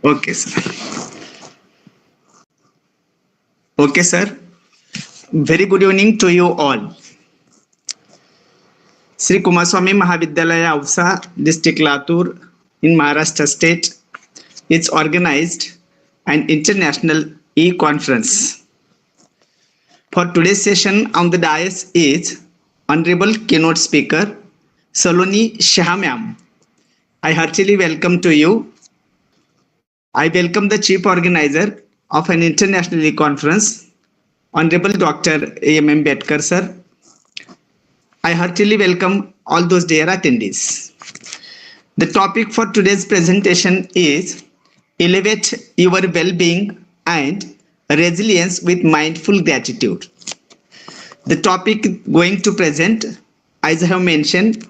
Okay, sir. Okay, sir. Very good evening to you all. Sri Kumaraswamy Mahavidyalaya Avsa, District Latur, in Maharashtra State, is organized an international e-conference. For today's session on the dais is Honorable Keynote Speaker Saloni Shah ma'am. I heartily welcome to you. I welcome the Chief Organizer of an international e-conference, Honorable Dr. M.M.Betkar sir. I heartily welcome all those dear attendees. The topic for today's presentation is Elevate Your Well-Being and Resilience with Mindful Gratitude. The topic going to present, as I have mentioned,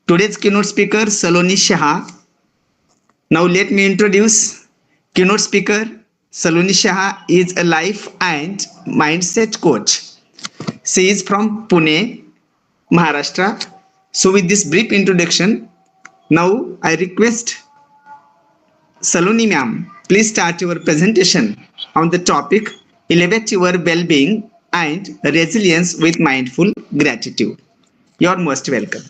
today's keynote speaker Saloni Shah. Now let me introduce keynote speaker Saloni Shah is a life and mindset coach. She is from Pune, Maharashtra. So with this brief introduction, now I request Saloni ma'am, please start your presentation on the topic Elevate Your Well-Being and Resilience with Mindful Gratitude. You are most welcome.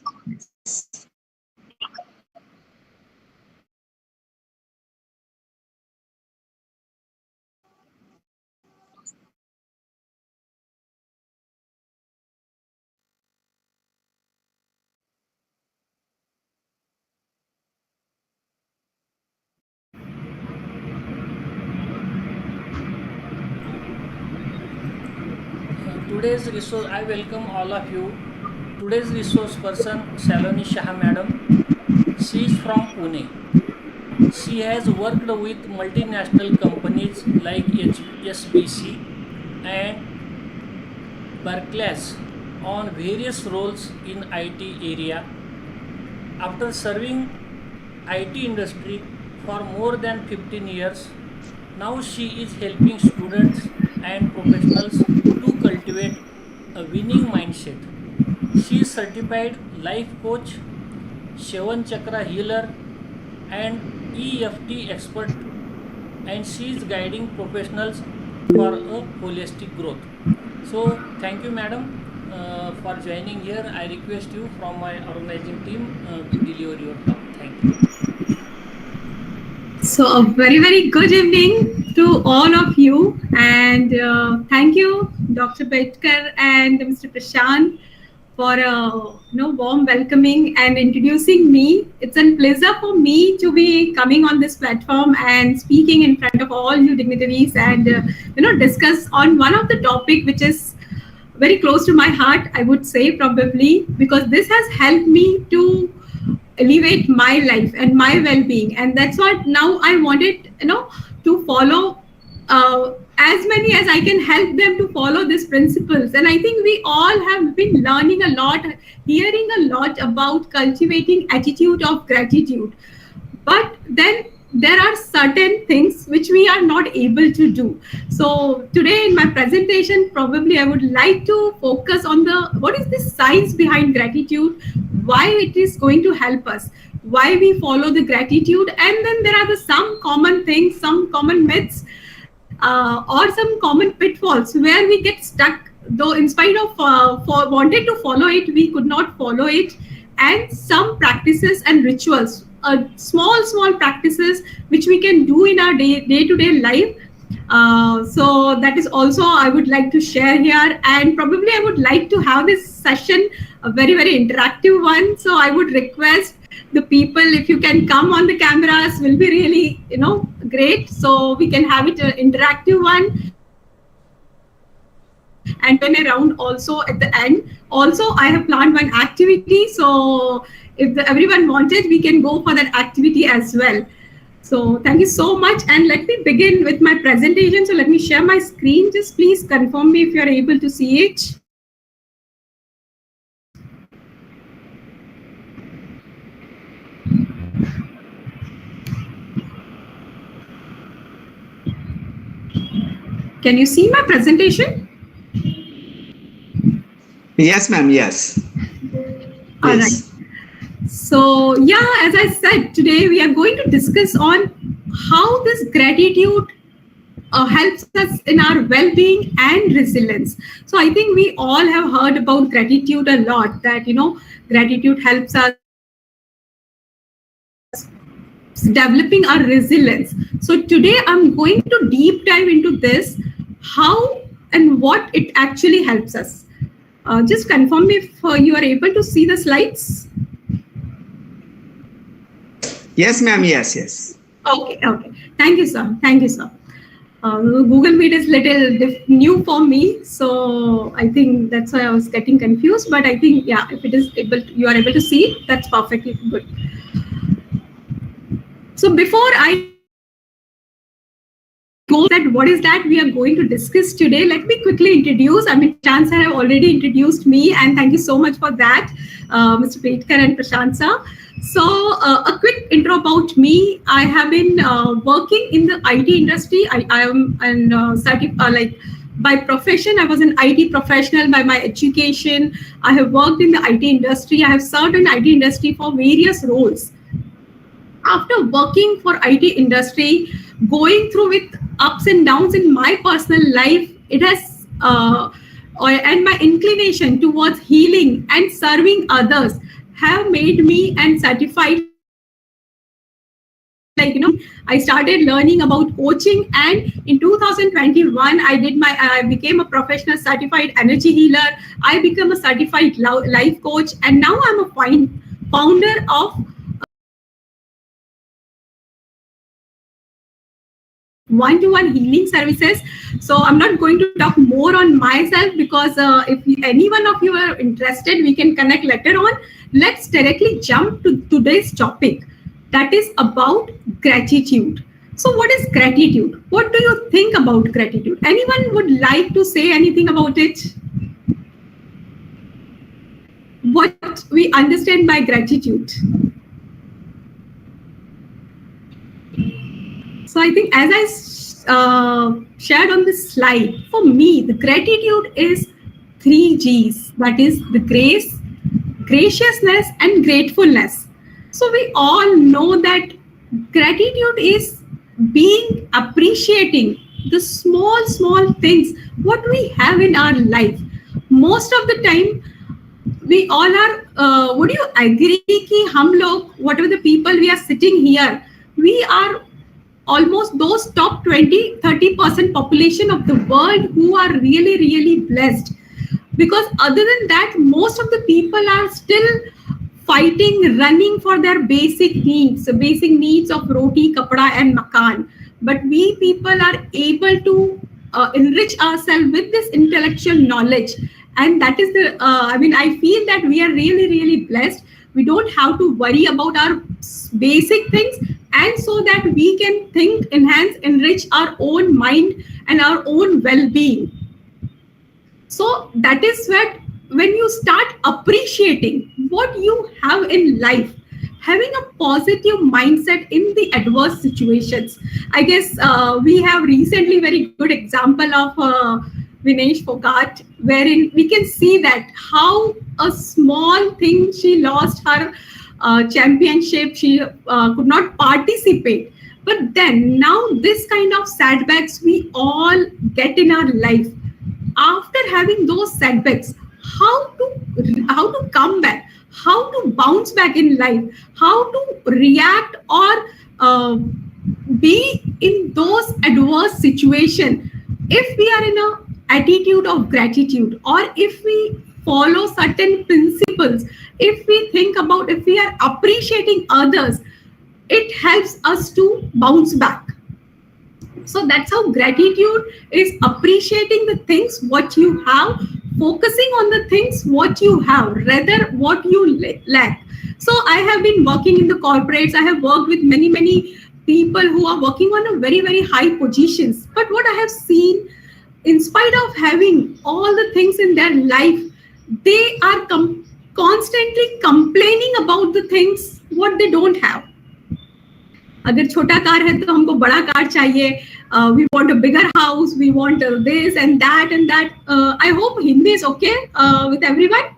Today's resource, I welcome all of you. Today's resource person, Saloni Shah madam. She is from Pune. She has worked with multinational companies like HSBC and Barclays on various roles in IT area. After serving IT industry for more than 15 years, now she is helping students and professionals to cultivate a winning mindset. She is certified life coach, Seven Chakra healer, and EFT expert, and she is guiding professionals for a holistic growth. So, thank you, madam, for joining here. I request you from my organizing team to deliver your talk. Thank you. So a very good evening to all of you, and thank you, Dr. Betkar and Mr. Prashant, for warm welcoming and introducing me. It's a pleasure for me to be coming on this platform and speaking in front of all you dignitaries and discuss on one of the topic which is very close to my heart, I would say, probably because this has helped me to elevate my life and my well-being, and that's what now I wanted to follow as many as I can, help them to follow these principles. And I think we all have been learning a lot, hearing a lot about cultivating attitude of gratitude, but then there are certain things which we are not able to do. So today in my presentation, probably I would like to focus on the what is the science behind gratitude, why it is going to help us, why we follow the gratitude, and then there are some common things, some common myths, or some common pitfalls where we get stuck, though in spite of for wanted to follow it, we could not follow it, and some practices and rituals, small practices which we can do in our day-to-day life. So that is also I would like to share here, and probably I would like to have this session a very interactive one. So I would request the people, if you can come on the cameras, will be really great, so we can have it an interactive one, and turn around also at the end. Also I have planned one activity, so if everyone wanted, we can go for that activity as well. So thank you so much. And let me begin with my presentation. So let me share my screen. Just please confirm me if you're able to see it. Can you see my presentation? Yes, ma'am. Yes. All right. Please. So yeah, as I said, today we are going to discuss on how this gratitude helps us in our well-being and resilience. So I think we all have heard about gratitude a lot, that gratitude helps us developing our resilience. So today I'm going to deep dive into this, how and what it actually helps us. Just confirm me if you are able to see the slides. Yes, ma'am. Yes, yes. Okay. Thank you, sir. Thank you, sir. Google Meet is little new for me, so I think that's why I was getting confused. But I think, yeah, if it is you are able to see it, that's perfectly good. So before I go that what is that we are going to discuss today, let me quickly introduce. I mean, Prashant sir have already introduced me, and thank you so much for that, Mr. Betkar and Prashant sir. So a quick intro about me. I have been working in the IT industry. I am an like by profession, I was an IT professional. By my education, I have worked in the IT industry. I have served in IT industry for various roles. After working for IT industry, going through with ups and downs in my personal life, it has and my inclination towards healing and serving others have made me and certified, I started learning about coaching, and in 2021 I became a professional certified energy healer. I became a certified life coach, and now I'm a founder of one-to-one healing services. So I'm not going to talk more on myself, because if any one of you are interested, we can connect later on. Let's directly jump to today's topic, that is about gratitude. So what is gratitude? What do you think about gratitude? Anyone would like to say anything about it? What we understand by gratitude? So I think, as I shared on this slide, for me, the gratitude is 3 Gs. That is the grace, graciousness, and gratefulness. So we all know that gratitude is being appreciating the small things what we have in our life. Most of the time, we all are. Would you agree कि हम लोग, whatever the people we are sitting here, we are almost those top 20-30% population of the world who are really blessed, because other than that, most of the people are still fighting, running for their basic needs, the basic needs of roti, kapda, and makan. But we people are able to enrich ourselves with this intellectual knowledge, and that is the I feel that we are really blessed. We don't have to worry about our basic things, and so that we can think, enhance, enrich our own mind and our own well-being. So that is when you start appreciating what you have in life, having a positive mindset in the adverse situations. I guess we have recently very good example of Vinesh Fogart, wherein we can see that how a small thing, she lost her championship, she could not participate. But then now this kind of setbacks we all get in our life. After having those setbacks, how to come back, how to bounce back in life, how to react or be in those adverse situations. If we are in a attitude of gratitude, or if we follow certain principles, if we think about, if we are appreciating others, it helps us to bounce back. So that's how gratitude is appreciating the things what you have, focusing on the things what you have, rather what you lack. So I have been working in the corporates. I have worked with many people who are working on a very, very high positions. But what I have seen, in spite of having all the things in their life, they are constantly complaining about the things what they don't have. अगर छोटा car है तो हमको बड़ा car चाहिए, we want a bigger house, we want this and that. I hope Hindi is okay with everyone.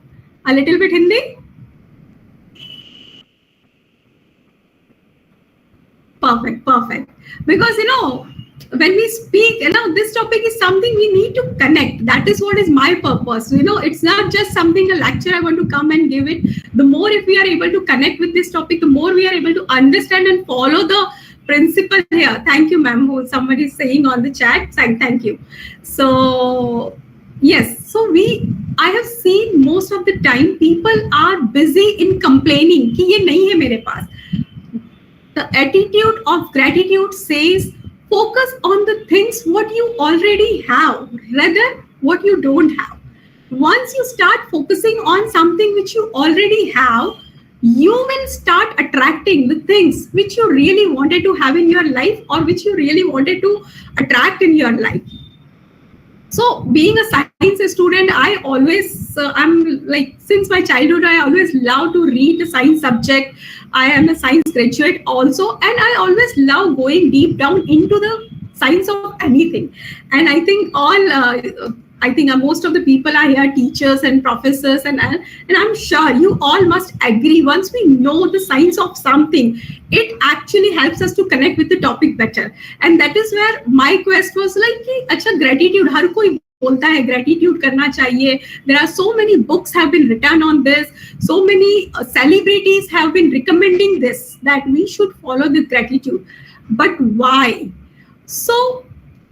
A little bit Hindi. Perfect. Because when we speak, this topic is something we need to connect. That is what is my purpose. It's not just something, a lecture I want to come and give it. The more if we are able to connect with this topic, the more we are able to understand and follow the principle here. Thank you, ma'am, who somebody is saying on the chat. Thank you. So, yes. So I have seen most of the time people are busy in complaining कि ये नहीं है मेरे पास. The attitude of gratitude says, focus on the things what you already have rather what you don't have. Once you start focusing on something which you already have, you will start attracting the things which you really wanted to have in your life or which you really wanted to attract in your life. So being a science student, I always, I'm like, since my childhood, I always love to read the science subject. I am a science graduate also, and I always love going deep down into the science of anything. And I think most of the people are here, teachers and professors, and I'm sure you all must agree. Once we know the science of something, it actually helps us to connect with the topic better. And that is where my quest was like, कि अच्छा gratitude हर कोई बोलता है gratitude करना चाहिए. There are so many books have been written on this. So many celebrities have been recommending this, that we should follow the gratitude. But why? So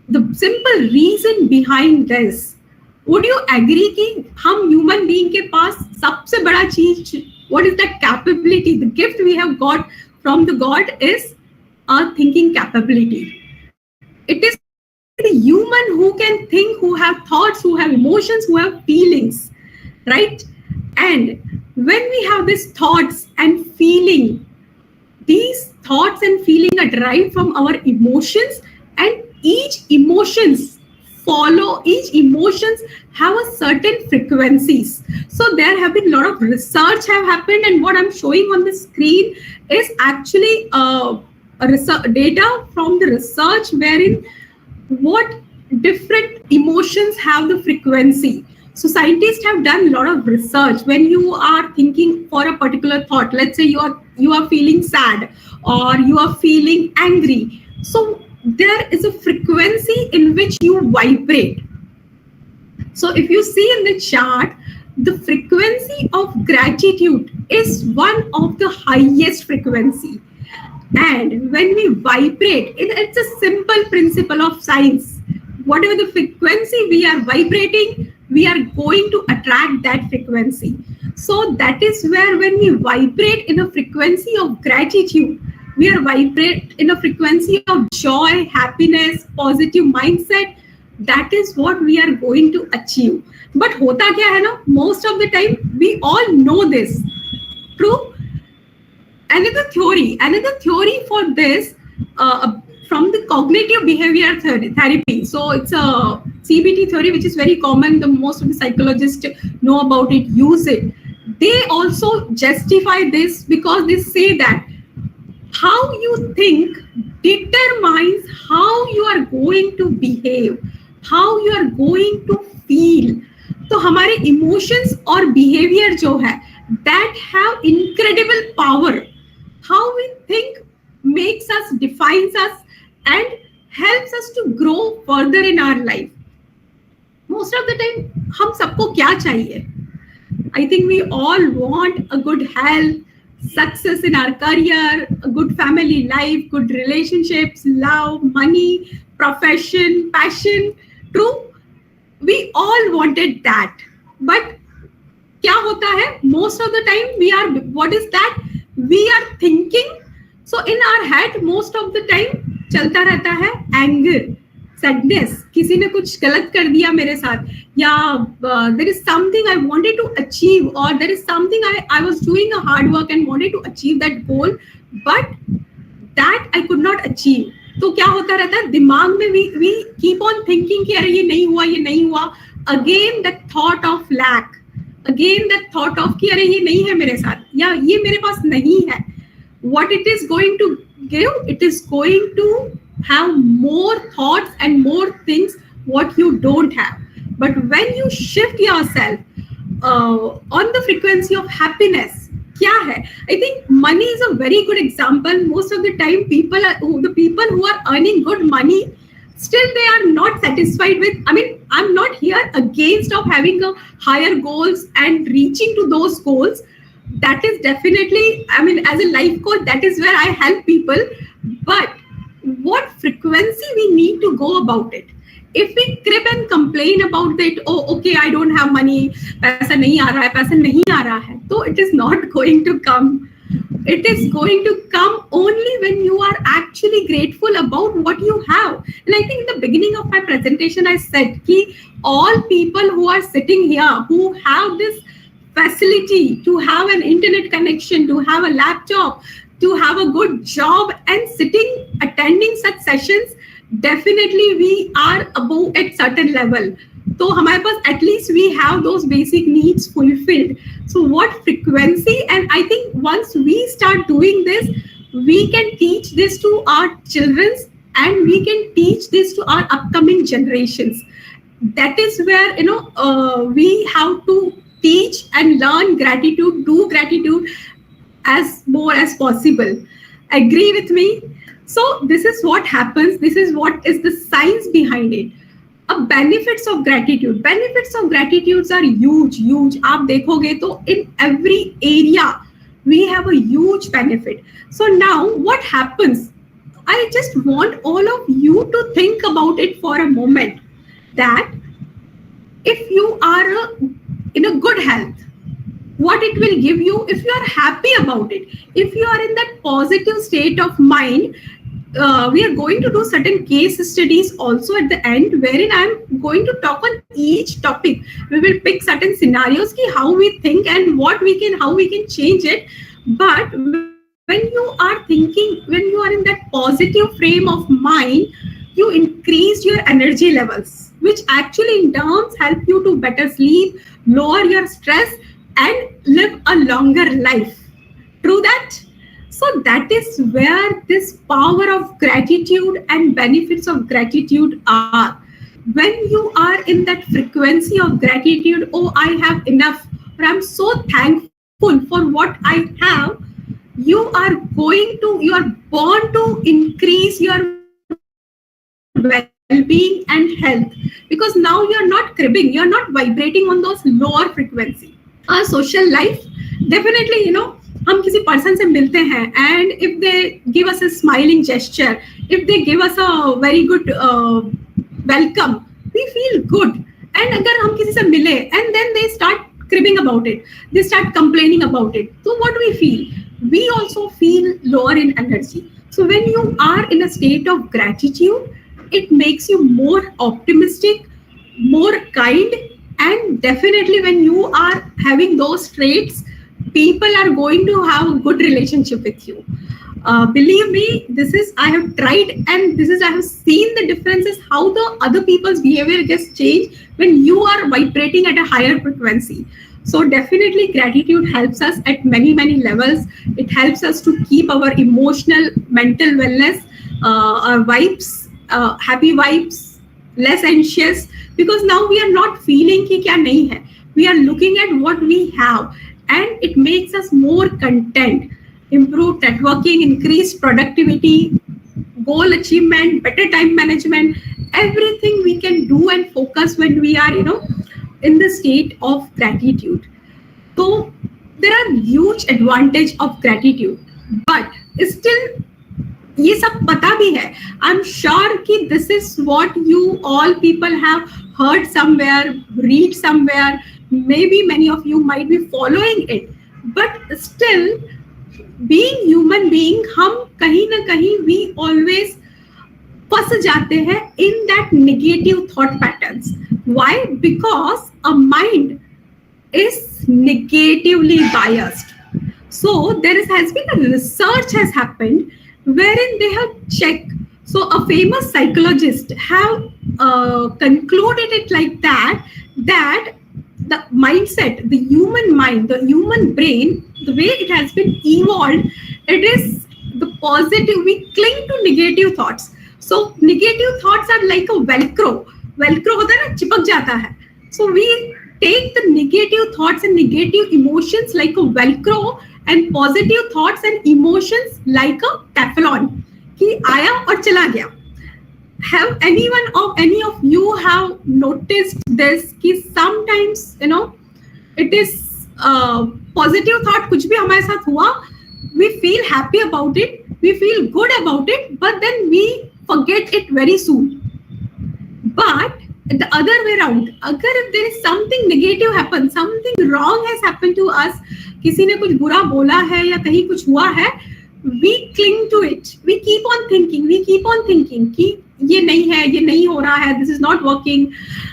the simple reason behind this, would you agree कि हम human being के पास सबसे बड़ा चीज, what is that capability, the gift we have got from the God is our thinking capability. It is the human who can think, who have thoughts, who have emotions, who have feelings, right? And when we have these thoughts and feeling, these thoughts and feeling are derived from our emotions, and each emotions have a certain frequencies. So there have been a lot of research have happened, and what I'm showing on the screen is actually data from the research wherein what different emotions have the frequency. So scientists have done a lot of research. When you are thinking for a particular thought, let's say you are feeling sad or you are feeling angry, so there is a frequency in which you vibrate. So if you see in the chart, the frequency of gratitude is one of the highest frequency. And when we vibrate, it's a simple principle of science. Whatever the frequency we are vibrating, we are going to attract that frequency. So that is where when we vibrate in a frequency of gratitude, we are vibrate in a frequency of joy, happiness, positive mindset. That is what we are going to achieve. But hota kya hai na? Most of the time, we all know this. True? Another theory for this from the cognitive behavior therapy. So it's a CBT theory, which is very common. Most of the psychologists know about it, use it. They also justify this because they say that how you think determines how you are going to behave, how you are going to feel. तो हमारे emotions और behavior जो है, that have incredible power. How we think makes us, defines us, and helps us to grow further in our life. Most of the time, हम सबको क्या चाहिए? I think we all want a good health, success in our career, a good family life, good relationships, love, money, profession, passion. True? We all wanted that. But क्या होता है? Most of the time what is that? We are thinking. So in our head, most of the time चलता रहता है anger, sadness, किसी ने कुछ गलत कर दिया मेरे साथ, या there is something I wanted to achieve, or there is something I was doing a hard work and wanted to achieve that goal, but that I could not achieve. तो क्या होता रहता है दिमाग में, we keep on thinking कि अरे ये नहीं हुआ, again that thought of lack, again that thought of कि अरे ये नहीं है मेरे साथ, या ये मेरे पास नहीं है. What it is going to give, it is going to have more thoughts and more things what you don't have. But when you shift yourself on the frequency of happiness, क्या है? I think money is a very good example. Most of the time, the people who are earning good money, still they are not satisfied with. I mean, I'm not here against of having a higher goals and reaching to those goals. That is definitely, I mean, as a life coach, that is where I help people. But what frequency we need to go about it? If we crib and complain about it, oh, okay, I don't have money, पैसा नहीं आ रहा है, so it is not going to come. It is going to come only when you are actually grateful about what you have. And I think in the beginning of my presentation, I said that all people who are sitting here, who have this facility to have an internet connection, to have a laptop, to have a good job and sitting, attending such sessions, definitely we are above at certain level. So हमारे पास at least we have those basic needs fulfilled. So what frequency? And I think once we start doing this, we can teach this to our children and we can teach this to our upcoming generations. That is where we have to teach and learn gratitude, do gratitude as more as possible. Agree with me? So this is what happens. This is what is the science behind it. Benefits of gratitude. Benefits of gratitudes are huge. आप देखोगे तो in every area we have a huge benefit. So now what happens? I just want all of you to think about it for a moment. That if you are in a good health, what it will give you, if you are happy about it, if you are in that positive state of mind, we are going to do certain case studies also at the end, wherein I'm going to talk on each topic. We will pick certain scenarios ki how we think and how we can change it. But when you are thinking, when you are in that positive frame of mind, you increase your energy levels, which actually in turn help you to better sleep, lower your stress, and live a longer life. True that? So that is where this power of gratitude and benefits of gratitude are. When you are in that frequency of gratitude, oh, I have enough, or I'm so thankful for what I have, you are born to increase your well-being and health, because now you're not cribbing, you're not vibrating on those lower frequency. Our social life, definitely, हम किसी person से मिलते हैं and if they give us a smiling gesture, if they give us a very good welcome, we feel good. And अगर हम किसी से मिले and then they start cribbing about it, they start complaining about it, so what do we feel? We also feel lower in energy. So when you are in a state of gratitude, it makes you more optimistic, more kind, and definitely when you are having those traits, people are going to have a good relationship with you. Believe me, I have tried and I have seen the differences, how the other people's behavior gets changed when you are vibrating at a higher frequency. So definitely gratitude helps us at many levels. It helps us to keep our emotional, mental wellness, our vibes, happy vibes, less anxious, because now we are not feeling ki kya nahi hai. We are looking at what we have, and it makes us more content, improved networking, increased productivity, goal achievement, better time management, everything we can do and focus when we are, in the state of gratitude. So there are huge advantage of gratitude, but still ये सब पता भी है. I'm sure कि this is what you all people have heard somewhere, read somewhere. Maybe many of you might be following it, but still, being human being, हम कहीं ना कहीं we always फंस जाते हैं in that negative thought patterns. Why? Because a mind is negatively biased. So there has been a research has happened wherein they have checked. So a famous psychologist have concluded it like that, that the mindset, the human mind, the human brain, the way it has been evolved, it is the positive. We cling to negative thoughts. So negative thoughts are like a velcro. Velcro होता है ना, चिपक जाता है. So we take the negative thoughts and negative emotions like a velcro, and positive thoughts and emotions like a Teflon. कि आया और चला गया. Have any of you have noticed this? कि sometimes it is positive thought, कुछ भी हमारे साथ हुआ, we feel happy about it, we feel good about it, but then we forget it very soon. But the other way around, अगर if there is something negative happen, something wrong has happened to us, किसी ने कुछ बुरा बोला है या कहीं कुछ हुआ है, we cling to it, we keep on thinking कि ये नहीं है, ये नहीं हो रहा है, this is not working.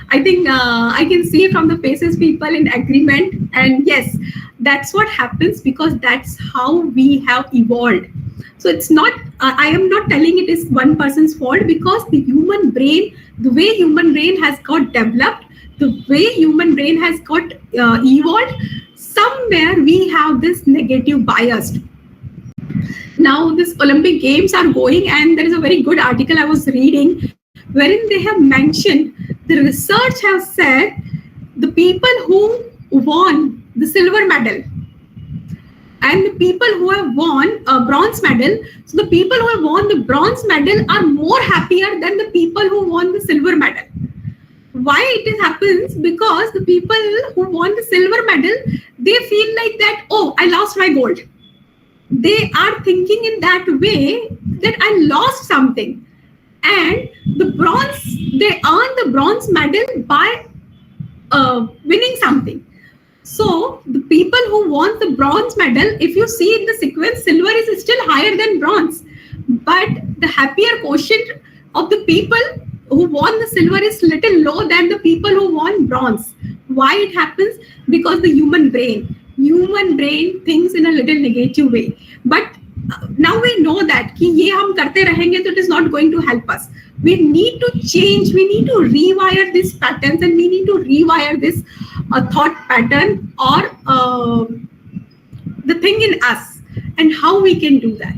I think I can see from the faces people in agreement, and yes, that's what happens because that's how we have evolved. So it's not, I am not telling it is one person's fault, because the human brain, the way human brain has got developed, the way human brain has got evolved, somewhere we have this negative bias. Now this Olympic Games are going, and there is a very good article I was reading wherein they have mentioned, the research has said, the people who won the silver medal and the people who have won a bronze medal, so the people who have won the bronze medal are more happier than the people who won the silver medal. Why it happens? Because the people who won the silver medal, they feel like that, oh, I lost my gold. They are thinking in that way that I lost something. And the bronze, they earn the bronze medal by winning something. So the people who won the bronze medal, if you see in the sequence, silver is still higher than bronze. But the happier quotient of the people who won the silver is little low than the people who won bronze. Why it happens? Because the human brain thinks in a little negative way. But now we know that कि ये हम करते रहेंगे तो it is not going to help us. We need to change, we need to rewire these patterns, and we need to rewire this thought pattern or the thing in us, and how we can do that.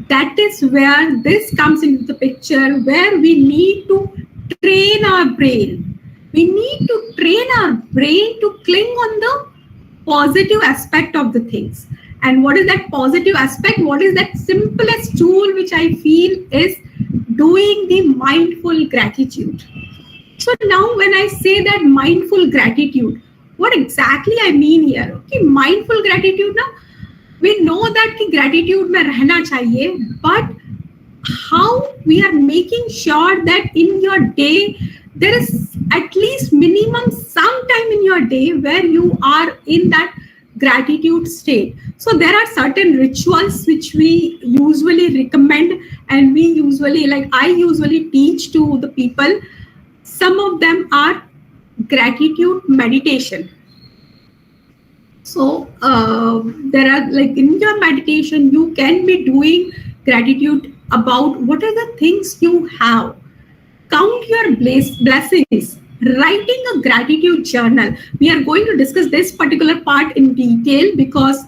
That is where this comes into the picture, where we need to train our brain. We need to train our brain to cling on the positive aspect of the things. And what is that positive aspect? What is that simplest tool which I feel is doing the mindful gratitude? So now when I say that mindful gratitude, what exactly I mean here? Okay, mindful gratitude, na, we know that ki gratitude mein rehna chahiye, but how we are making sure that in your day, there is at least minimum some time in your day where you are in that gratitude state. So there are certain rituals which we usually recommend, and we usually, like I usually teach to the people. Some of them are gratitude meditation. So there are, like, in your meditation, you can be doing gratitude about what are the things you have. Count your blessings. Writing a gratitude journal. We are going to discuss this particular part in detail, because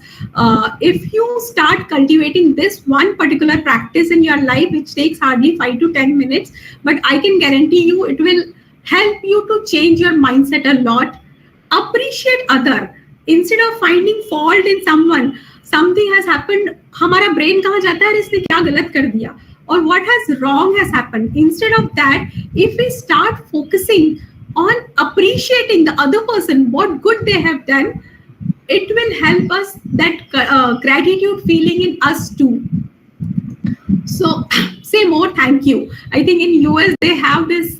if you start cultivating this one particular practice in your life, which takes hardly 5 to 10 minutes, but I can guarantee you it will help you to change your mindset a lot. Appreciate other. Instead of finding fault in someone, something has happened, हमारा brain कहाँ जाता है, इसने क्या गलत कर दिया, or what has wrong has happened. Instead of that, if we start focusing on appreciating the other person, what good they have done, it will help us, that gratitude feeling in us too. So say more thank you. I think in US they have this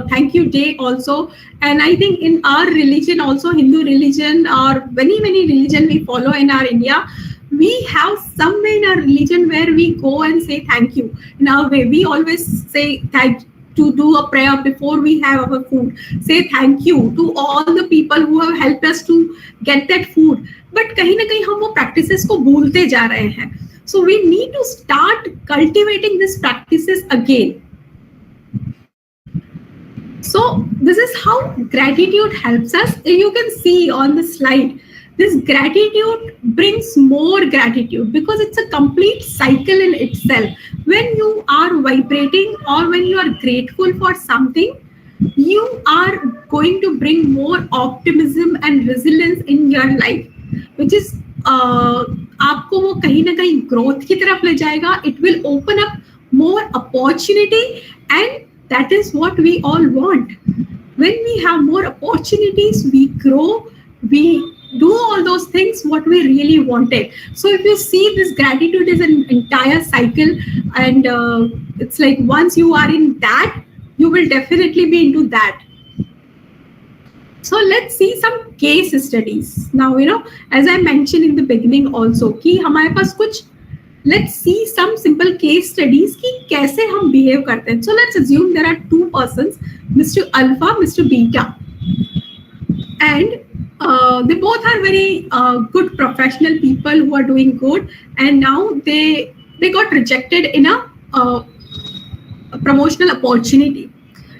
thank you day also, and I think in our religion also, Hindu religion or many religion we follow in our India, we have somewhere in our religion where we go and say thank you. In our way, we always say thank you. To do a prayer before we have our food, say thank you to all the people who have helped us to get that food. But कहीं ना कहीं हम वो practices को भूलते जा रहे हैं. So we need to start cultivating these practices again. So this is how gratitude helps us. You can see on the slide, this gratitude brings more gratitude because it's a complete cycle in itself. When you are vibrating or when you are grateful for something, you are going to bring more optimism and resilience in your life, which is आपको वो कहीं ना कहीं growth की तरफ ले जाएगा. It will open up more opportunity, and that is what we all want. When we have more opportunities, we grow, we do all those things what we really wanted. So if you see, this gratitude is an entire cycle, and it's like once you are in that, you will definitely be into that. So let's see some case studies now. As I mentioned in the beginning also कि हमारे पास कुछ, let's see some simple case studies कि कैसे हम behave करते हैं. So let's assume there are two persons, Mr. Alpha, Mr. Beta, and they both are very good professional people who are doing good, and now they got rejected in a promotional opportunity.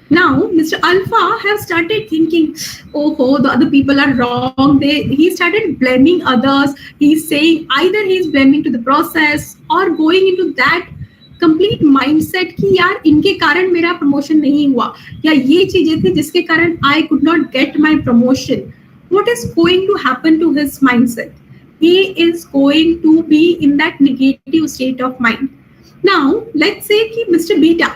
Now Mr. Alpha has started thinking, oh, the other people are wrong. He started blaming others. He's saying either he's blaming to the process or going into that complete mindset कि यार इनके कारण मेरा promotion नहीं हुआ, या ये चीजें थी जिसके कारण I could not get my promotion. What is going to happen to his mindset? He is going to be in that negative state of mind. Now let's say कि Mr. Beta.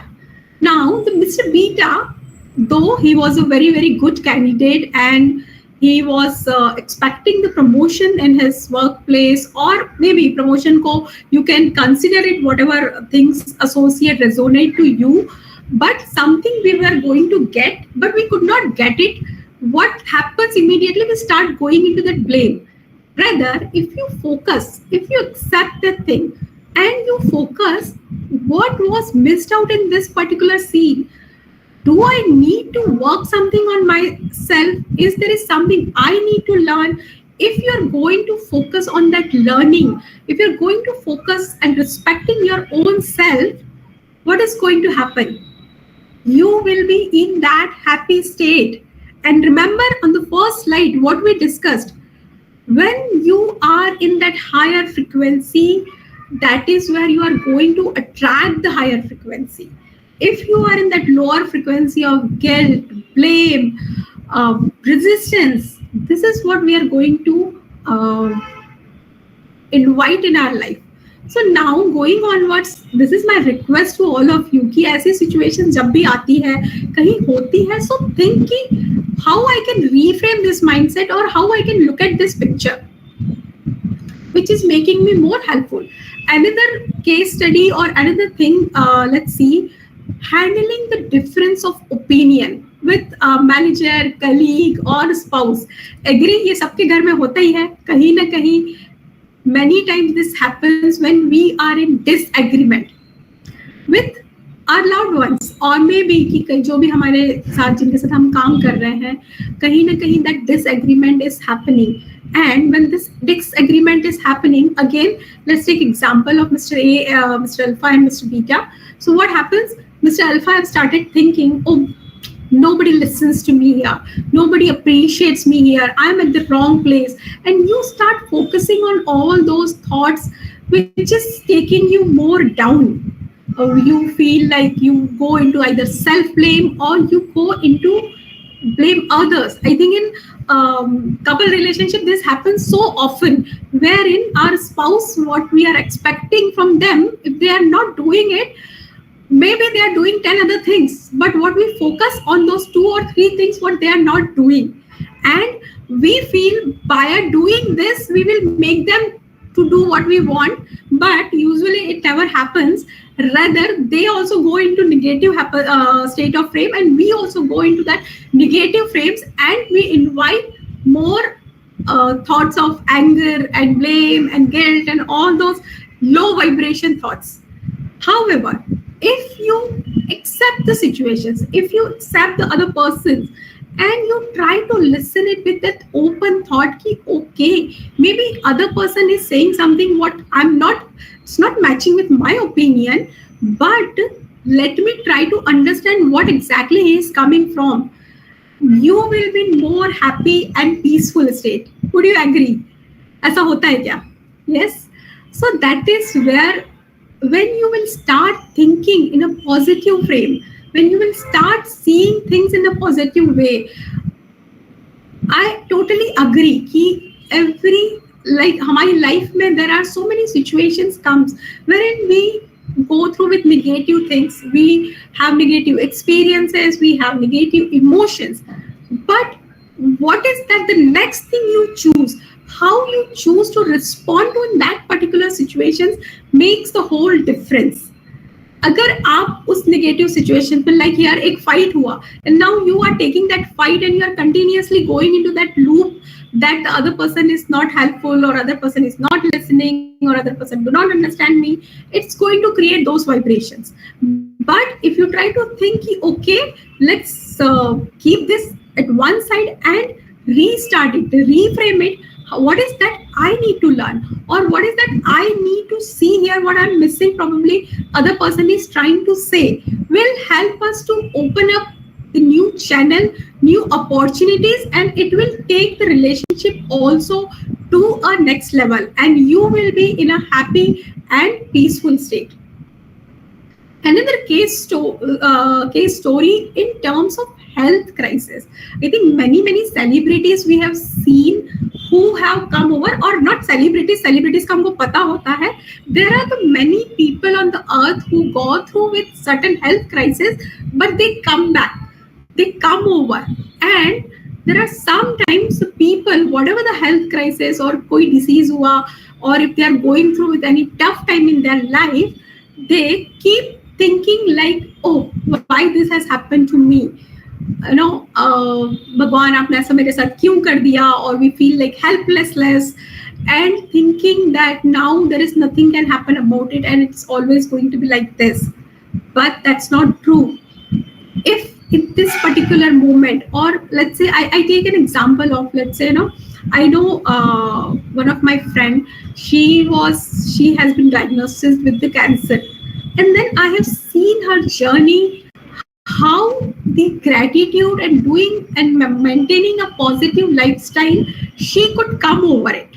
Now, the Mr. Beta, though he was a very, very good candidate and he was expecting the promotion in his workplace, or maybe promotion ko you can consider it whatever things associate resonate to you, but something we were going to get, but we could not get it. What happens immediately? We start going into that blame. Rather, if you focus, if you accept that thing and you focus, what was missed out in this particular scene? Do I need to work something on myself? Is there is something I need to learn? If you're going to focus on that learning, if you're going to focus and respecting your own self, what is going to happen? You will be in that happy state. And remember on the first slide, what we discussed, when you are in that higher frequency, that is where you are going to attract the higher frequency. If you are in that lower frequency of guilt, blame, resistance, this is what we are going to invite in our life. So now going onwards, this is my request to all of you कि ऐसी situation जब भी आती है, कहीं होती है, so think कि how I can reframe this mindset or how I can look at this picture, which is making me more helpful. Another case study or another thing, let's see, handling the difference of opinion with a manager, colleague or spouse. Agree, ये सबके घर में होता ही है कहीं ना कहीं. Many times this happens when we are in disagreement with our loved ones, or maybe कि जो भी हमारे साथ जिनके साथ हम काम कर रहे हैं, कहीं ना कहीं that disagreement is happening. And when this disagreement is happening, again, let's take example of Mr. A, Mr. Alpha and Mr. Beta. So what happens? Mr. Alpha have started thinking, oh, nobody listens to me here, nobody appreciates me here, I'm at the wrong place. And you start focusing on all those thoughts, which is taking you more down. You feel like you go into either self-blame or you go into blame others. I think in couple relationship, this happens so often, wherein our spouse, what we are expecting from them, if they are not doing it, maybe they are doing 10 other things, but what we focus on those 2 or 3 things what they are not doing, and we feel by doing this we will make them to do what we want, but usually it never happens. Rather, they also go into negative state of frame, and we also go into that negative frames, and we invite more thoughts of anger and blame and guilt and all those low vibration thoughts. However, if you accept the situations, if you accept the other person, and you try to listen it with that open thought ki, okay, maybe other person is saying something what I'm not, it's not matching with my opinion, but let me try to understand what exactly he is coming from. You will be more happy and peaceful state. Would you agree? ऐसा होता है क्या? Yes. So that is where, when you will start thinking in a positive frame, when you will start seeing things in a positive way, I totally agree कि every, like हमारी life में there are so many situations comes wherein we go through with negative things, we have negative experiences, we have negative emotions, but what is that the next thing you choose, how you choose to respond to in that particular situations makes the whole difference. अगर आप उस negative situation पे, like यार एक fight हुआ and now you are taking that fight and you are continuously going into that loop that the other person is not helpful, or other person is not listening, or other person do not understand me, it's going to create those vibrations. But if you try to think, okay, let's keep this at one side and restart it, reframe it, what is that I need to learn, or what is that I need to see here, what I'm missing, probably other person is trying to say, will help us to open up the new channel, new opportunities, and it will take the relationship also to a next level, and you will be in a happy and peaceful state. Another case story in terms of health crisis. I think many celebrities we have seen who have come over, or not celebrities का हमको पता होता है. There are the many people on the earth who go through with certain health crisis, but they come back, they come over, and there are sometimes people, whatever the health crisis or कोई disease हुआ, or if they are going through with any tough time in their life, they keep thinking like, oh, why this has happened to me, you know, भगवान आपने ऐसा मेरे साथ क्यों कर दिया, or we feel like helplessness, and thinking that now there is nothing can happen about it and it's always going to be like this. But that's not true. If in this particular moment, or let's say I take an example of, let's say, you know, I know one of my friend, she has been diagnosed with the cancer, and then I have seen her journey, how the gratitude and doing and maintaining a positive lifestyle, she could come over it.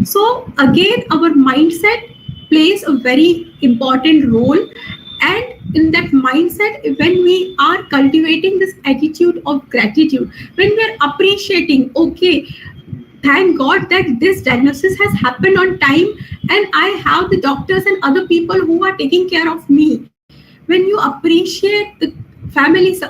So again, our mindset plays a very important role, and in that mindset, when we are cultivating this attitude of gratitude, when we are appreciating, okay, thank God that this diagnosis has happened on time, and I have the doctors and other people who are taking care of me. When you appreciate the families,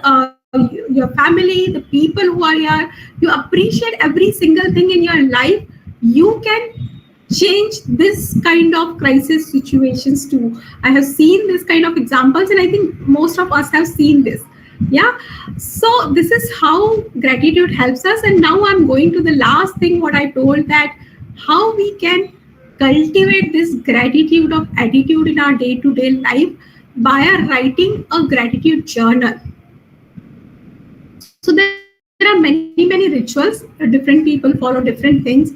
your family, the people who are here, you appreciate every single thing in your life, you can change this kind of crisis situations too. I have seen this kind of examples, and I think most of us have seen this. Yeah. So this is how gratitude helps us. And now I'm going to the last thing what I told, that how we can cultivate this gratitude of attitude in our day-to-day life by writing a gratitude journal. So there are many rituals. Different people follow different things.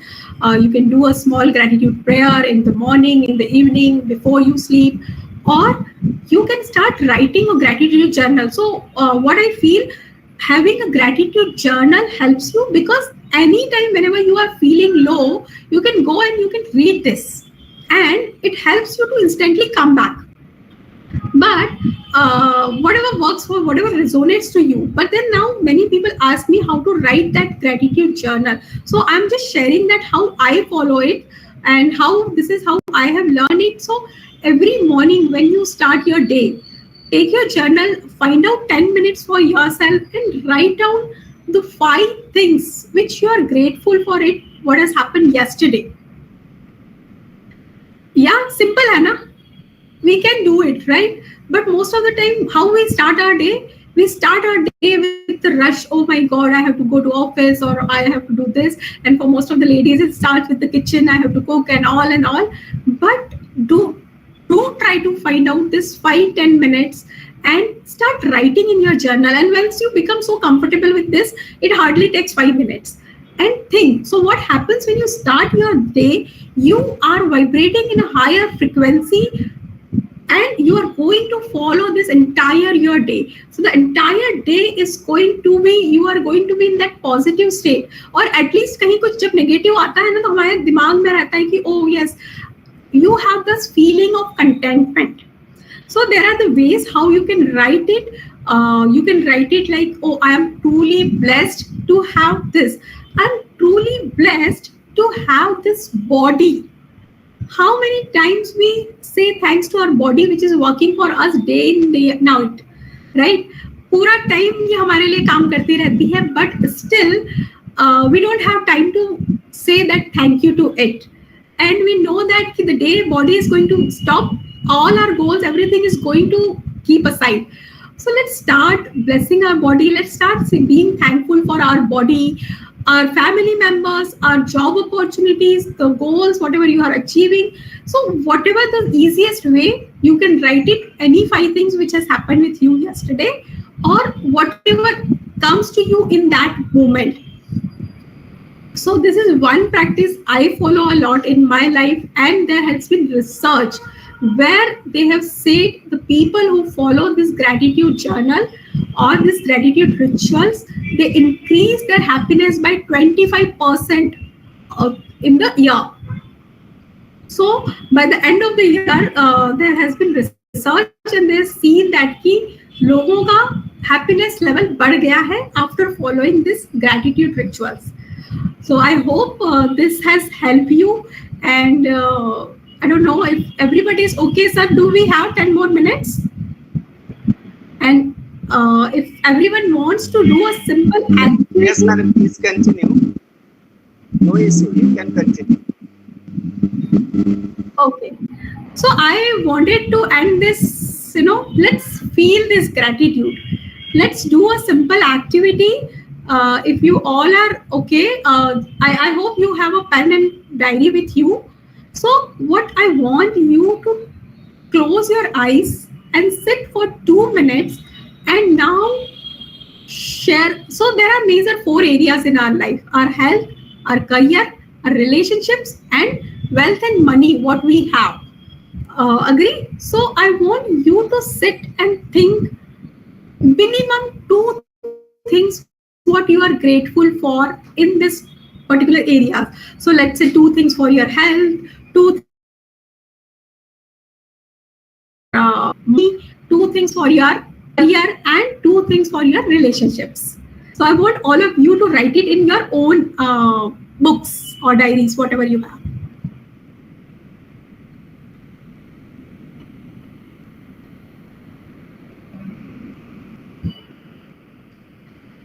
You can do a small gratitude prayer in the morning, in the evening, before you sleep, or you can start writing a gratitude journal. So what I feel, having a gratitude journal helps you, because anytime whenever you are feeling low, you can go and you can read this, and it helps you to instantly come back. But whatever works for, whatever resonates to you. But then now many people ask me how to write that gratitude journal. So I'm just sharing that how I follow it, and how this is how I have learned it. So every morning when you start your day, take your journal, find out 10 minutes for yourself, and write down the 5 things which you are grateful for it, what has happened yesterday. Yeah, simple hai na? We can do it, right? But most of the time, how we start our day, we start our day with the rush. Oh my God, I have to go to office, or I have to do this. And for most of the ladies, it starts with the kitchen. I have to cook and all. But do try to find out this 5-10 minutes and start writing in your journal. And once you become so comfortable with this, it hardly takes 5 minutes. And think, so what happens when you start your day? You are vibrating in a higher frequency, and you are going to follow this entire your day. So the entire day is going to be, you are going to be in that positive state. और at least कहीं कुछ जब negative आता है ना, तो हमारे दिमाग में रहता है कि oh yes, you have this feeling of contentment. So there are the ways how you can write it. You can write it like, oh, I am truly blessed to have this. I'm truly blessed to have this body. How many times we say thanks to our body, which is working for us day in day out, right? पूरा time ये हमारे लिए काम करती रहती है, but still we don't have time to say that thank you to it. And we know that the day body is going to stop, all our goals, everything is going to keep aside. So let's start blessing our body. Let's start being thankful for our body, our family members, our job opportunities, the goals, whatever you are achieving. So whatever the easiest way, you can write it, any 5 things which has happened with you yesterday, or whatever comes to you in that moment. So this is one practice I follow a lot in my life, and there has been research where they have said the people who follow this gratitude journal or this gratitude rituals, they increase their happiness by 25% in the year. So by the end of the year, there has been research and they have seen that कि लोगों का happiness level बढ़ गया है after following this gratitude rituals. So I hope this has helped you, and I don't know if everybody is okay, sir. Do we have 10 more minutes? And if everyone wants to do a simple activity. Yes, madam, please continue. No issue, you can continue. Okay. So I wanted to end this, let's feel this gratitude. Let's do a simple activity. If you all are okay, I hope you have a pen and diary with you. So what I want you to close your eyes and sit for 2 minutes and now share. So there are major 4 areas in our life: our health, our career, our relationships, and wealth and money, what we have. Agree? So I want you to sit and think minimum 2 things what you are grateful for in this particular area. So let's say 2 things for your health, 2 2 things for your career, and 2 things for your relationships. So I want all of you to write it in your own books or diaries, whatever you have.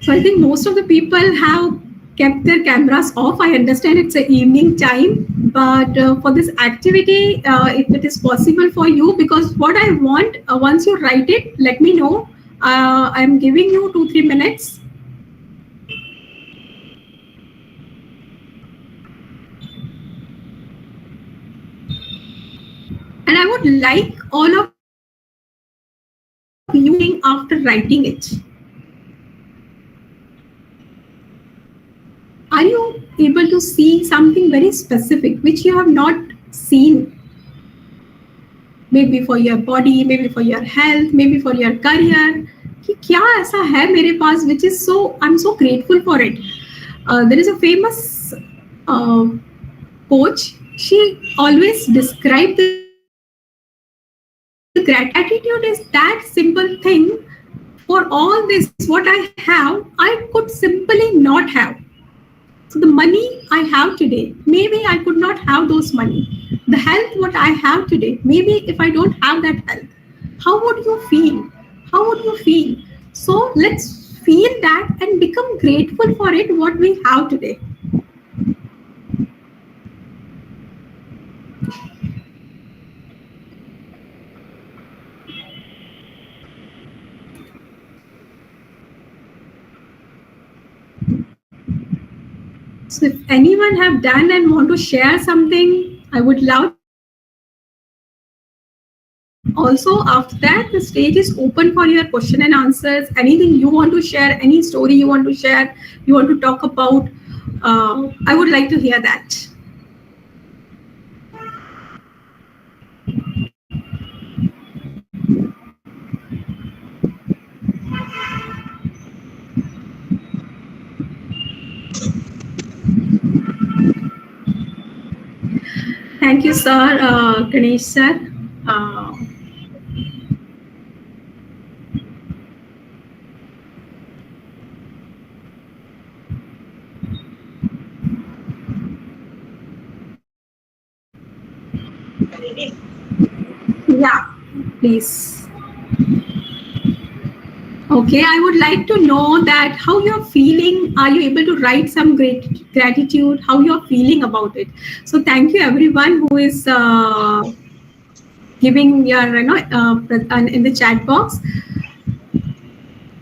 So I think most of the people have kept their cameras off. I understand it's an evening time, but for this activity, if it is possible for you, because what I want, once you write it, let me know. I'm giving you 2-3 minutes. And I would like all of you after writing it. Are you able to see something very specific which you have not seen? Maybe for your body, maybe for your health, maybe for your career. कि क्या ऐसा है मेरे पास which is so, I'm so grateful for it. There is a famous coach. She always described the gratitude is that simple thing. For all this, what I have, I could simply not have. So the money I have today, maybe I could not have those money. The health what I have today, maybe if I don't have that health, how would you feel? How would you feel? So let's feel that and become grateful for it, what we have today. So if anyone have done and want to share something, I would love to hear that. If not, then I will continue. So I think most of the people have Also, after that, the stage is open for your question and answers. Anything you want to share, any story you want to share, you want to talk about, I would like to hear that. Thank you, sir, Ganesh sir. Uh, yeah, please. Okay, I would like to know that how you're feeling. Are you able to write some great gratitude? How you're feeling about it? So thank you everyone who is giving your in the chat box.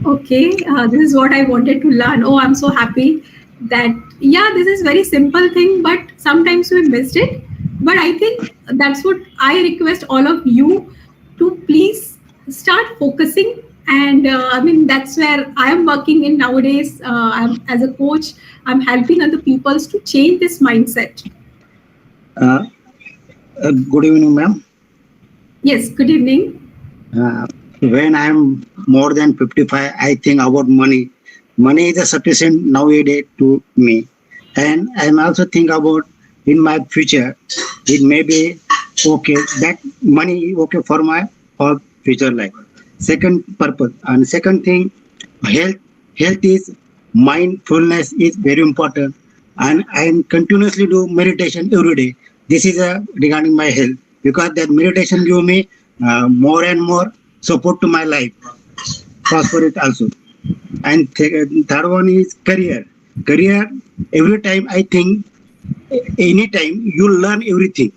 Okay, this is what I wanted to learn. Oh, I'm so happy that yeah, this is very simple thing, but sometimes we missed it. But I think that's what I request all of you to please start focusing. And I mean that's where I am working in nowadays. I'm as a coach. I'm helping other peoples to change this mindset. Uh, Good evening, ma'am. Yes. Good evening. When I am more than 55, I think about money. Money is a sufficient nowadays to me. And I am also think about in my future, it may be okay, that money is okay for my for future life. Second purpose. And second thing, health. Health is mindfulness is very important. And I am continuously do meditation every day. This is regarding my health because that meditation give me more and more support to my life, prosperity also. And third one is career. Career, every time I think, anytime you learn everything,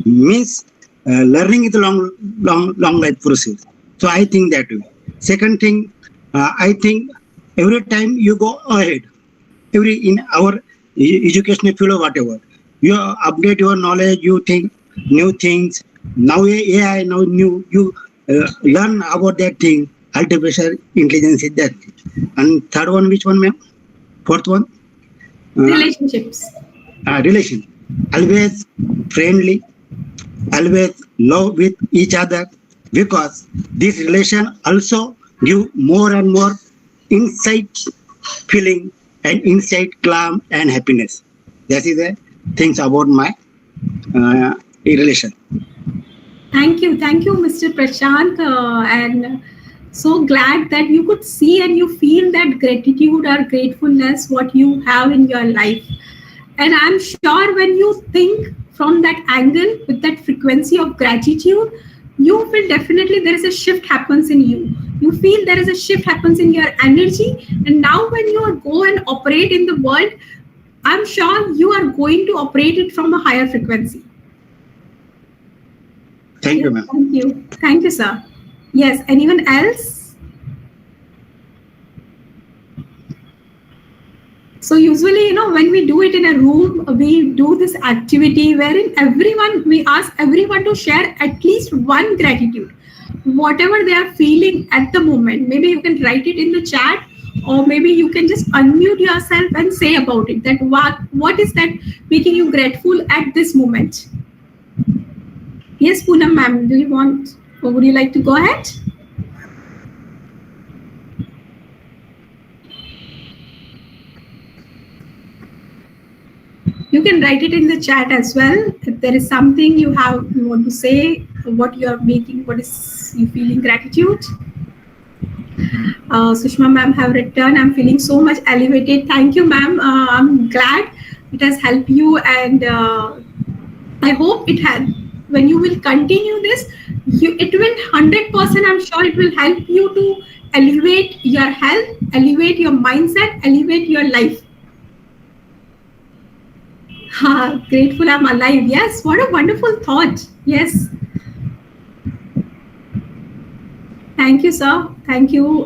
means learning is a long life process. So I think that way. Second thing, I think every time you go ahead, every in our educational field or whatever, you update your knowledge, you think new things. Now AI, now new you learn about that thing. Artificial intelligence is that. And third one, which one, ma'am? Fourth one, Relationships. relation. Always friendly, always love with each other, because this relation also give more and more insight feeling and insight calm and happiness. That is the things about my relation. Thank you, Mr. Prashant, and so glad that you could see and you feel that gratitude or gratefulness what you have in your life. And I'm sure when you think from that angle with that frequency of gratitude, you will definitely there is a shift happens in you. You feel there is a shift happens in your energy, and now when you go and operate in the world, I'm sure you are going to operate it from a higher frequency. Thank Yes, you, ma'am. thank you, sir. Yes, anyone else? So usually, when we do it in a room, we do this activity wherein we ask everyone to share at least one gratitude, whatever they are feeling at the moment. Maybe you can write it in the chat, or maybe you can just unmute yourself and say about it. That what is that making you grateful at this moment? Yes, Poonam ma'am, do you want, or would you like to go ahead? You can write it in the chat as well. If there is something you want to say, what you are making, what is you feeling gratitude. Sushma ma'am have returned. I'm feeling so much elevated. Thank you, ma'am. I'm glad it has helped you, and I hope it has. When you will continue this, it will 100%. I'm sure it will help you to elevate your health, elevate your mindset, elevate your life. Grateful I'm alive. Yes, what a wonderful thought. Yes. Thank you, sir. Thank you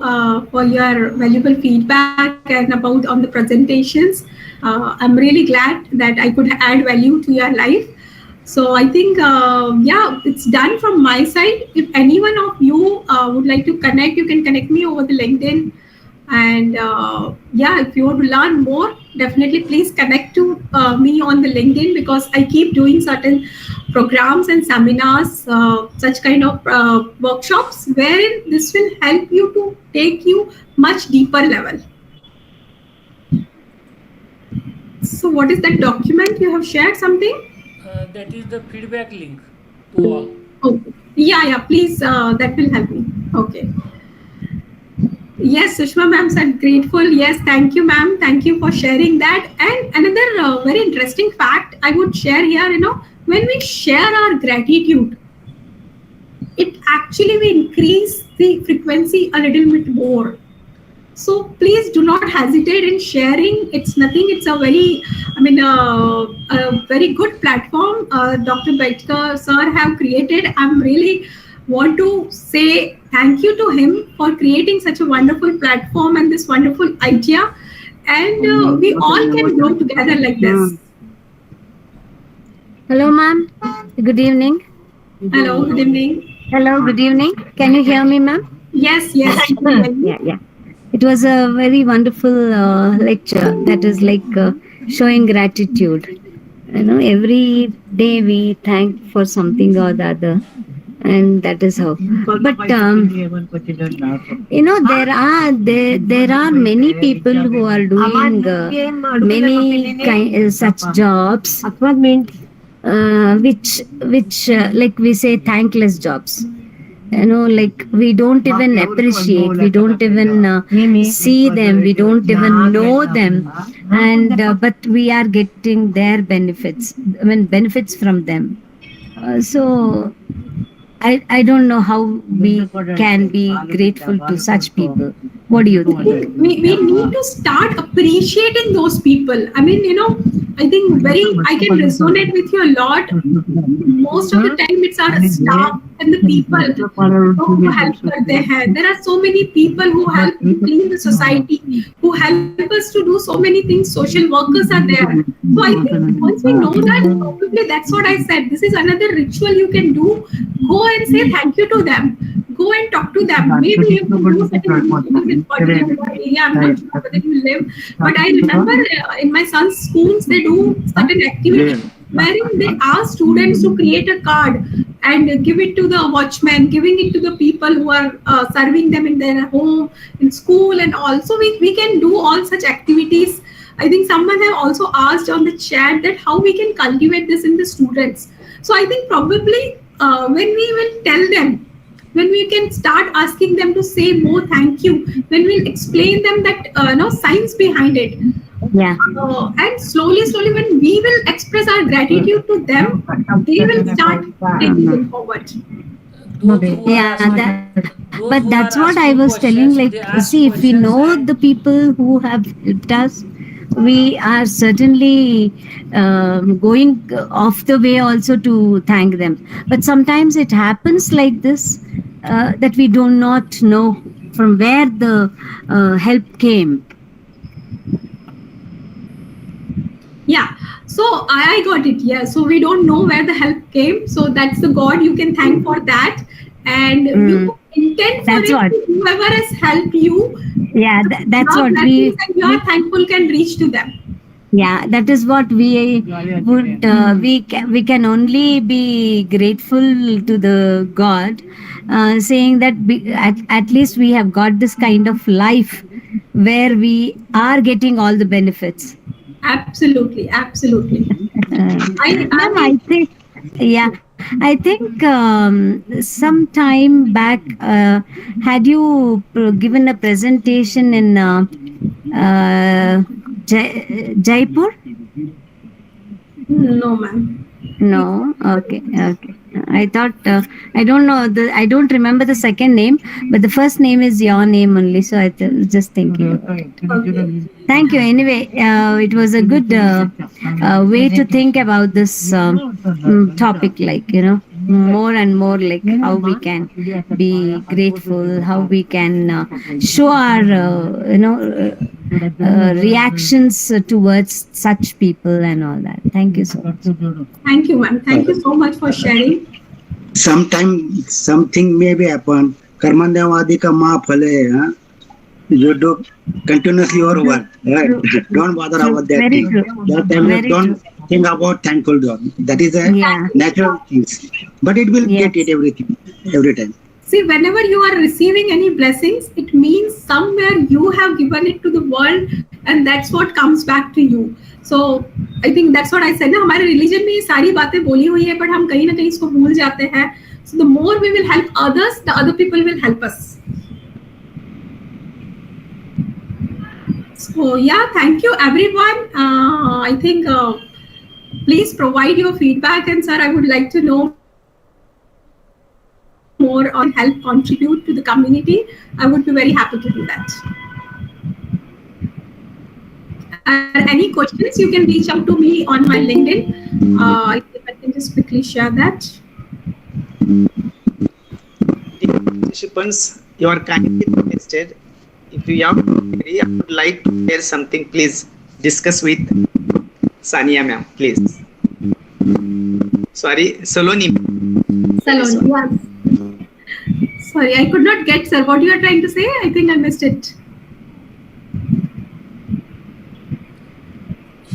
for your valuable feedback and about on the presentations. I'm really glad that I could add value to your life. So I think, yeah, it's done from my side. If any one of you would like to connect, you can connect me over the LinkedIn. And yeah, if you want to learn more, definitely please connect to me on the LinkedIn, because I keep doing certain programs and seminars, such kind of workshops, wherein this will help you to take you much deeper level. So what is that document you have shared something? That is the feedback link to all. Oh, yeah, yeah, please, that will help me. Okay. Yes, Sushma ma'am said grateful. Yes, thank you, ma'am. Thank you for sharing that. And another very interesting fact I would share here, when we share our gratitude, it actually will increase the frequency a little bit more. So please do not hesitate in sharing. It's nothing. It's a very, a very good platform Dr. Betkar sir have created. I'm really want to say thank you to him for creating such a wonderful platform and this wonderful idea. And we all can grow together like this. Hello, ma'am. Good evening. Hello, good evening. Hello, good evening. Can you hear me, ma'am? Yes, yes. Yeah, yeah. It was a very wonderful lecture that is like showing gratitude. Every day we thank for something or the other, and that is how. But there are many people who are doing many such jobs, which like we say thankless jobs. Like we don't even appreciate, we don't even see them, we don't even know them, and but we are getting their benefits, benefits from them. So I don't know how we can be grateful to such people. What do you I think? think we need to start appreciating those people. I think I can resonate with you a lot. Most of the time it's our staff and the people who help us. There are so many people who help to clean the society, who help us to do so many things. Social workers are there. So I think once we know that, probably that's what I said. This is another ritual you can do. Go and say thank you to them. Go and talk to them. Maybe you can do certain meetings in particular area. I'm not sure whether you live, but I remember in my son's schools they do certain activities wherein they ask students to create a card and give it to the watchman, giving it to the people who are serving them in their home, in school, and also we can do all such activities. I think someone have also asked on the chat that how we can cultivate this in the students. So I think probably when we will tell them, when we can start asking them to say more thank you, when we'll explain them that science behind it, Yeah. and slowly when we will express our gratitude to them, they will start taking it forward. Those who are Yeah, asking, but those that's who are what I asking was telling. questions, Like, they ask see, if we questions know and the people who have helped us, we are certainly going off the way also to thank them. But sometimes it happens like this, that we do not know from where the help came. Yeah, so I got it. Yeah, so we don't know where the help came, so that's the God you can thank for that, and you intend for That's it what. to whoever has helped you. Yeah, that's Your what blessings and your thankful can reach to them. Yeah, that is what we would. We can only be grateful to the God, saying that at least we have got this kind of life where we are getting all the benefits. Absolutely, absolutely. Ma'am, I I think, yeah, I think some time back, had you given a presentation in Jaipur? no, ma'am. No, okay, okay. I thought I don't know I don't remember the second name, but the first name is your name only. So was just thinking about it. Okay. Thank you. Anyway, it was a good way to think about this topic. Like more and more, like how we can be grateful, how we can show our reactions towards such people and all that. Thank you so much. Thank you, ma'am. Thank you so much for sharing. Sometimes something may be happen. Karmandavadi ka ma phale. Huh? You do continuously your work. Right? Don't bother True. about that Very thing. true. That time you Very don't true. think about thankful job. That is a Yeah. natural things. But it will get it Yes. everything every time. See, whenever you are receiving any blessings, it means somewhere you have given it to the world, and that's what comes back to you. So I think that's what I said. ना हमारे religion में ये सारी बातें बोली हुई है, but हम कहीं ना कहीं इसको भूल जाते हैं. So the more we will help others, the other people will help us. So yeah, thank you everyone. I think please provide your feedback, and sir, I would like to know more on how you can help contribute to the community. I would be very happy to do that. Any questions, you can reach out to me on my LinkedIn. I think I can just quickly share that. Dear participants, you are kindly requested. If you have query, I would like to share something, please discuss with Sania ma'am, please. Sorry, Saloni. Saloni, yes. Sorry, I could not get, sir, what you are trying to say. I think I missed it.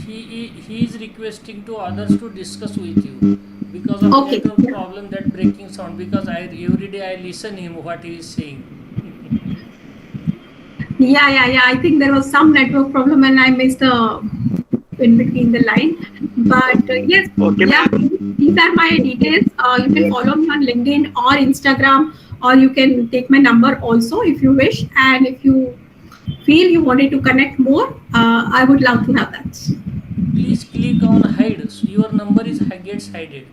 He is requesting to others to discuss with you because of Okay. network problem, that breaking sound, because every day I listen him what he is saying. Yeah. I think there was some network problem and I missed in between the line. But yes, Okay, yeah, ma'am. these are my details. You can follow me on LinkedIn or Instagram, or you can take my number also if you wish. And if you feel you wanted to connect more, I would love to have that. Please click on hide. Your number is gets hided.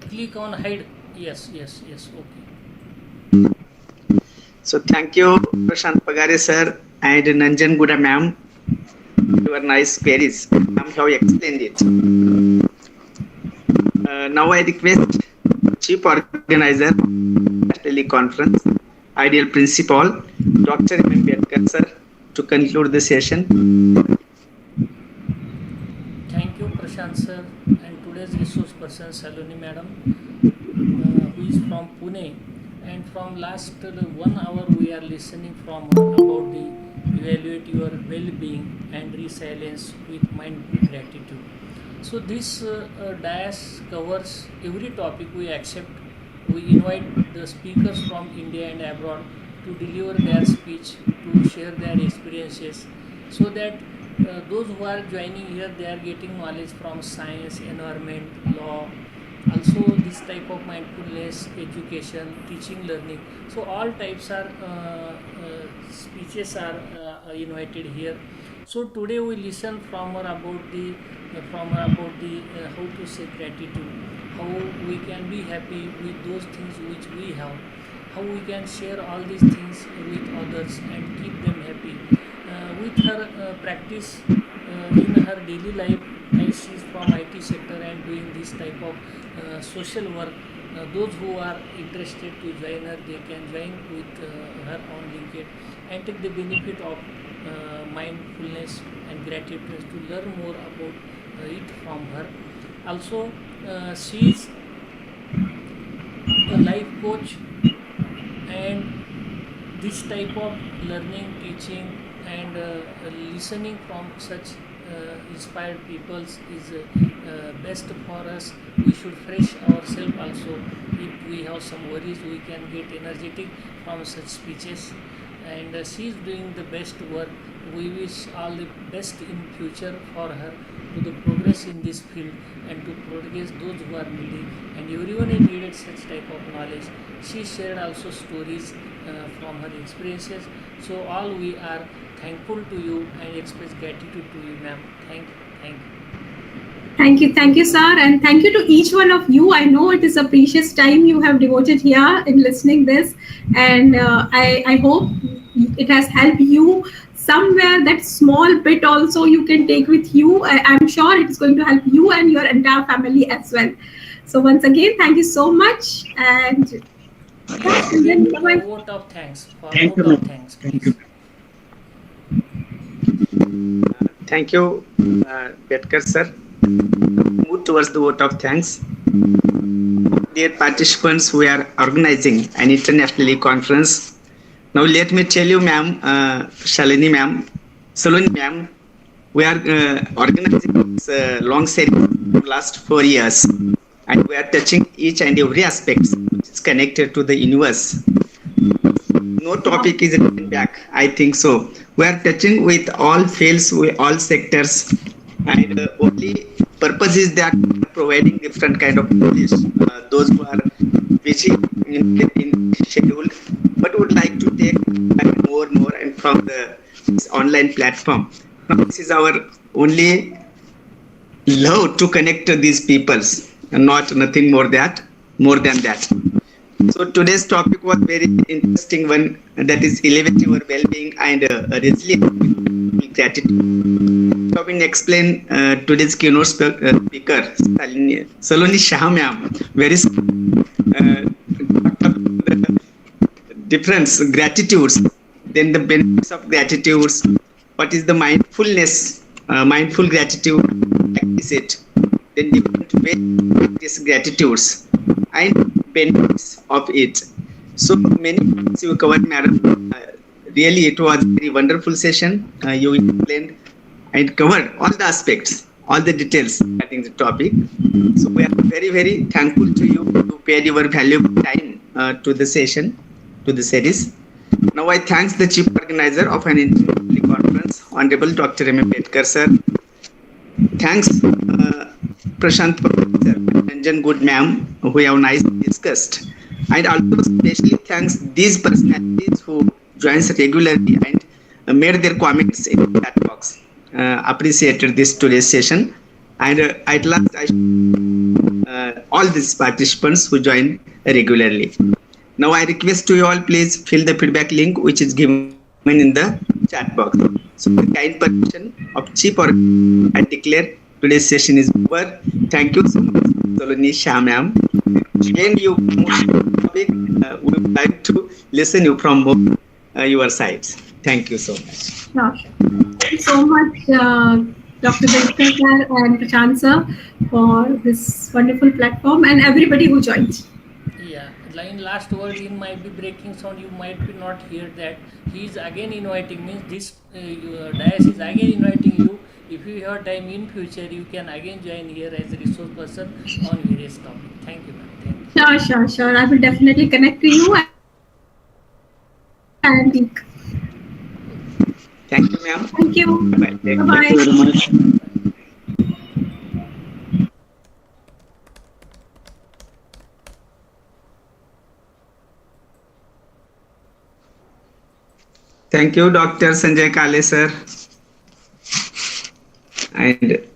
Click on hide. Yes. Okay. So thank you, Prashant Pagare sir and Nanjan Guda ma'am. Your nice queries. Ma'am have explained it. Now I request Chief Organizer Teleconference, Ideal Principal, Dr. M.M.Betkar sir, to conclude the session. Thank you, Prashant sir, and today's resource person Saloni madam, who is from Pune, and from last 1 hour we are listening from her about the evaluate your well-being and resilience with mind gratitude. So this DAS covers every topic we accept. We invite the speakers from India and abroad to deliver their speech, to share their experiences, so that those who are joining here, they are getting knowledge from science, environment, law, also this type of mindfulness, education, teaching, learning. So all types are speeches are invited here. So today we listen from her about the how to say gratitude, how we can be happy with those things which we have, how we can share all these things with others and keep them happy. With her practice in her daily life, as she is from IT sector and doing this type of social work, those who are interested to join her, they can join with her on LinkedIn and take the benefit of mindfulness and gratitude to learn more about it from her. Also, she is a life coach, and this type of learning, teaching, and listening from such inspired peoples is best for us. We should fresh ourselves also. If we have some worries, we can get energetic from such speeches. And she is doing the best work. We wish all the best in future for her to the progress in this field and to progress those who are needing, and everyone is needed such type of knowledge. She shared also stories from her experiences. So all we are thankful to you and express gratitude to you, ma'am. Thank you. Thank you, sir, and thank you to each one of you. I know it is a precious time you have devoted here in listening this, and I hope it has helped you somewhere. That small bit also you can take with you. I'm sure it is going to help you and your entire family as well. So once again, thank you so much, and Vote of thanks. For Thank you, vote of ma'am. thanks, Thank please. you. Thank you, Betkar sir. Move towards the vote of thanks. Dear participants, we are organizing an international conference. Now let me tell you, ma'am, Saloni ma'am, we are organizing this long series for last 4 years, and we are touching each and every aspect which is connected to the universe. No topic is written back, I think so. We are touching with all fields, with all sectors, and only purpose is that providing different kind of knowledge. Those who are busy in schedule, but would like to take more and from the this online platform. Now, this is our only love to connect to these peoples, and not nothing more than that. So today's topic was very interesting one, that is elevating our well-being and resilience with gratitude. So we explain today's keynote speaker, Saloni Shah ma'am, very the difference, gratitudes, then the benefits of gratitudes, what is the mindfulness, mindful gratitude, practice it, then different ways to practice gratitudes and benefits of it. So many points you covered, madam. Really, it was a very wonderful session. You explained and covered all the aspects, all the details regarding the topic. So we are very, very thankful to you to pay your valuable time to the session, to the series. Now I thank the chief organizer of an international conference, Honorable Dr. M.M.Betkar sir. Thanks, Prashant Professor, Ranjan Good ma'am, who have nicely discussed. And also especially thanks these personalities who joins regularly and made their comments in the chat box. Appreciated this today's session. And at last, all these participants who join regularly. Now I request to you all, please fill the feedback link which is given in the chat box. So with kind permission of chief or I declare today's session is over. Thank you so much, Saloni Shah ma'am. Again, you topic, we would like to listen you from your sides. Thank you so much. Sure. Thank you so much, Dr. Betkar sir and Prashant sir, for this wonderful platform and everybody who joined. Yeah, in last word, in might be breaking sound, you might be not hear that. He is again inviting, means this dais is again inviting you. If you have time in future, you can again join here as a resource person on various topics. Thank you, ma'am. Thank you. Sure. I will definitely connect to you and speak. Thank you, ma'am. Thank you. Bye-bye. Thank you very much. Thank you, Dr. Sanjay Kale sir. And